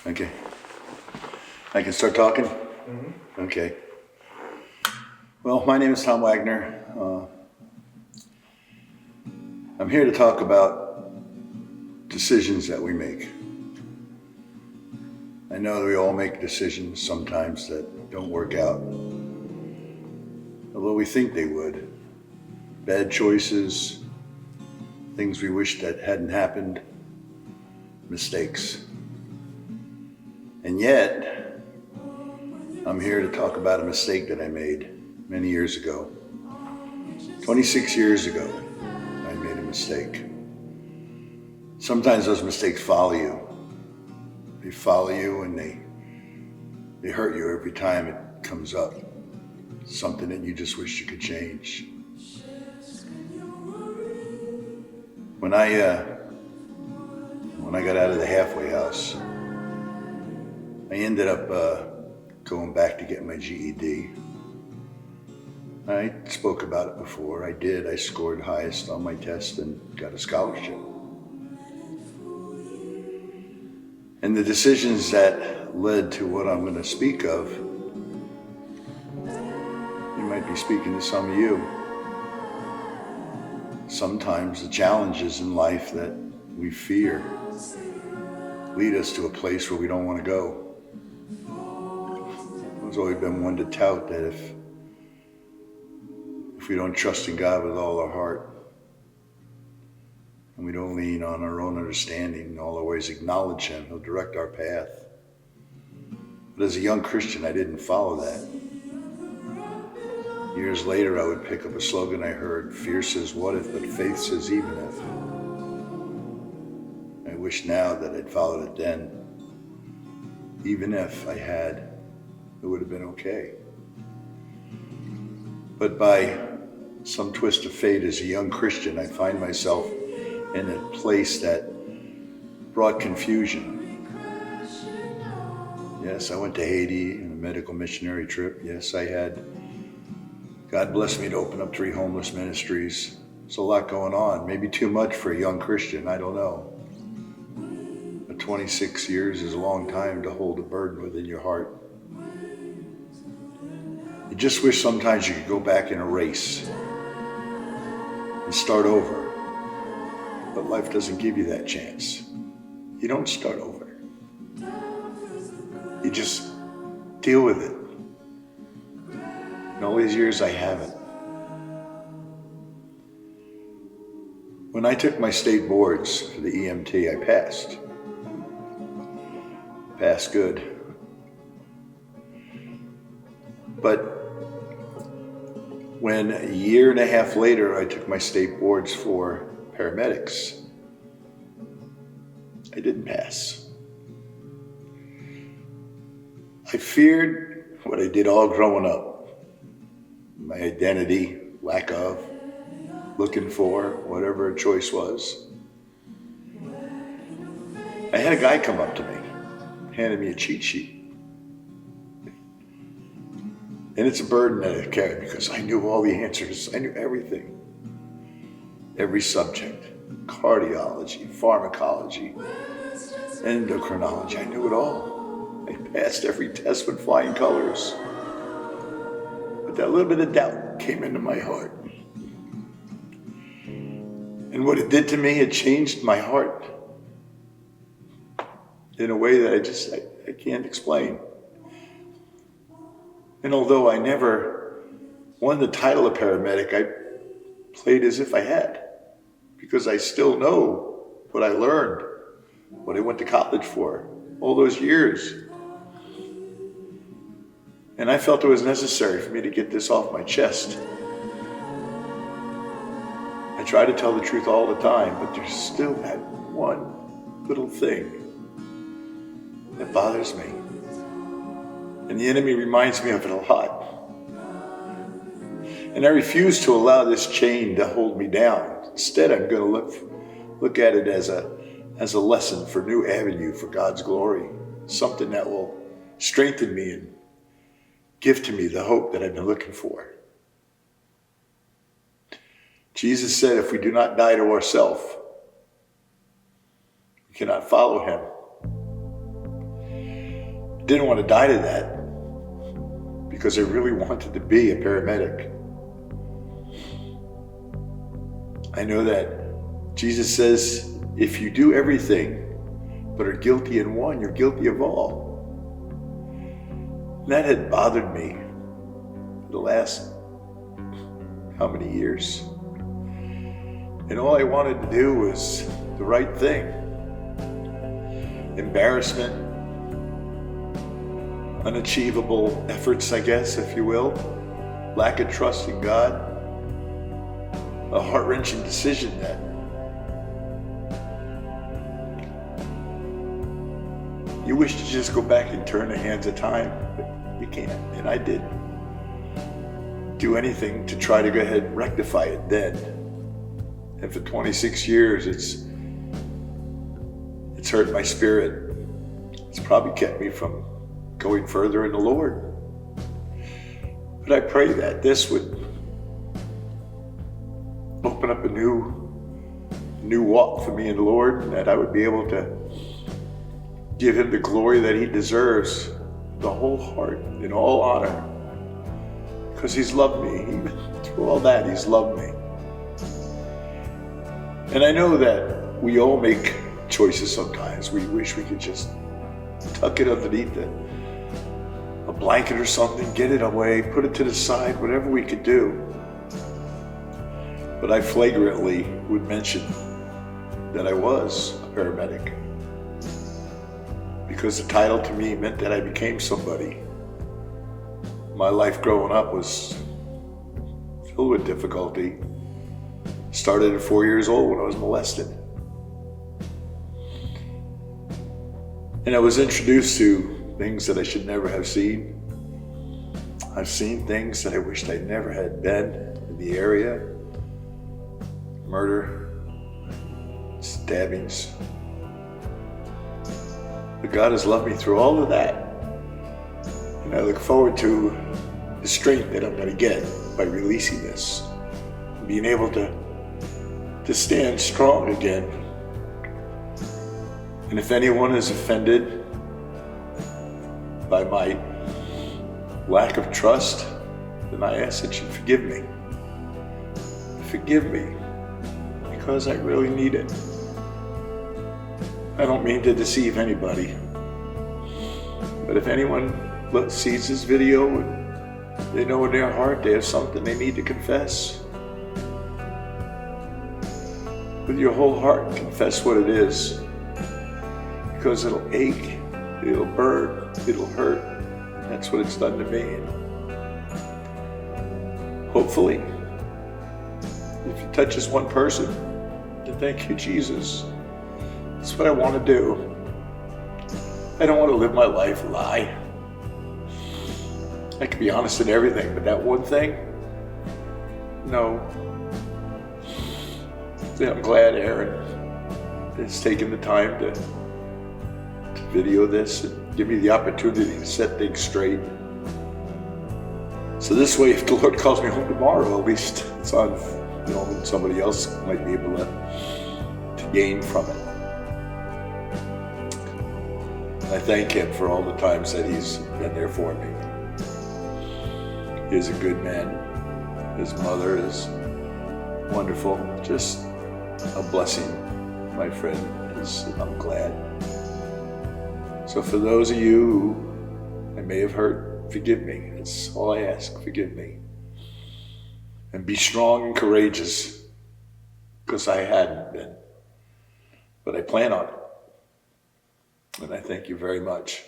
Okay. I can start talking? Mm-hmm. Okay. Well, my name is Tom Wagner. I'm here to talk about decisions that we make. I know that we all make decisions sometimes that don't work out, although we think they would. Bad choices, things we wish that hadn't happened, mistakes. And yet, I'm here to talk about a mistake that I made many years ago. 26 years ago, I made a mistake. Sometimes those mistakes follow you. They follow you and they hurt you every time it comes up. Something that you just wish you could change. When I got out of the halfway house, I ended up going back to get my GED. I spoke about it before. I did. I scored highest on my test and got a scholarship. And the decisions that led to what I'm going to speak of, you might be speaking to some of you. Sometimes the challenges in life that we fear lead us to a place where we don't want to go. I've always been one to tout that if we don't trust in God with all our heart, and we don't lean on our own understanding and all our ways acknowledge Him, He'll direct our path. But as a young Christian, I didn't follow that. Years later, I would pick up a slogan I heard, fear says what if, but faith says even if. I wish now that I'd followed it then. Even if I had, it would have been okay. But by some twist of fate as a young Christian, I find myself in a place that brought confusion. Yes, I went to Haiti on a medical missionary trip. Yes, I had, God blessed me to open up 3 homeless ministries. There's a lot going on, maybe too much for a young Christian, I don't know. But 26 years is a long time to hold a burden within your heart. You just wish sometimes you could go back in a race and start over. But life doesn't give you that chance. You don't start over. You just deal with it. And all these years I haven't. When I took my state boards for the EMT, I passed. Passed good. But when a year and a half later I took my state boards for paramedics, I didn't pass. I feared what I did all growing up. My identity, lack of, looking for, whatever a choice was. I had a guy come up to me, handed me a cheat sheet. And it's a burden that I carried because I knew all the answers. I knew everything. Every subject, cardiology, pharmacology, endocrinology, I knew it all. I passed every test with flying colors. But that little bit of doubt came into my heart. And what it did to me, it changed my heart in a way that I can't explain. And although I never won the title of paramedic, I played as if I had, because I still know what I learned, what I went to college for, all those years. And I felt it was necessary for me to get this off my chest. I try to tell the truth all the time, but there's still that one little thing that bothers me. And the enemy reminds me of it a lot. And I refuse to allow this chain to hold me down. Instead, I'm going to look at it as a lesson for new avenue for God's glory. Something that will strengthen me and give to me the hope that I've been looking for. Jesus said, if we do not die to ourselves, we cannot follow Him. Didn't want to die to that because I really wanted to be a paramedic. I know that Jesus says, if you do everything but are guilty in one, you're guilty of all. And that had bothered me for the last how many years? And all I wanted to do was the right thing. Embarrassment, unachievable efforts, I guess, if you will, lack of trust in God, a heart-wrenching decision that you wish to just go back and turn the hands of time, but you can't, and I did. Do anything to try to go ahead and rectify it then. And for 26 years, it's hurt my spirit. It's probably kept me from going further in the Lord. But I pray that this would open up a new walk for me in the Lord, and that I would be able to give him the glory that he deserves, the whole heart and all honor. Because he's loved me. Even through all that, he's loved me. And I know that we all make choices sometimes. We wish we could just tuck it underneath a blanket or something, get it away, put it to the side, whatever we could do. But I flagrantly would mention that I was a paramedic, because the title to me meant that I became somebody. My life growing up was filled with difficulty. Started at 4 years old when I was molested. And I was introduced to things that I should never have seen. I've seen things that I wished I never had been in the area. Murder, stabbings. But God has loved me through all of that. And I look forward to the strength that I'm going to get by releasing this. Being able to stand strong again. And if anyone is offended by my lack of trust, then I ask that you forgive me. Forgive me, because I really need it. I don't mean to deceive anybody, but if anyone sees this video and they know in their heart they have something they need to confess, with your whole heart, confess what it is, because it'll ache, it'll burn, it'll hurt. That's what it's done to me. And hopefully, if it touches one person, then thank you, Jesus. That's what I want to do. I don't want to live my life a lie. I can be honest in everything, but that one thing, no. Yeah, I'm glad Aaron has taken the time to video this and give me the opportunity to set things straight. So this way, if the Lord calls me home tomorrow, at least it's on, and somebody else might be able to gain from it. I thank him for all the times that he's been there for me. He is a good man. His mother is wonderful. Just a blessing, my friend. I'm glad. So for those of you who I may have hurt, forgive me. That's all I ask. Forgive me. And be strong and courageous, because I hadn't been. But I plan on it. And I thank you very much.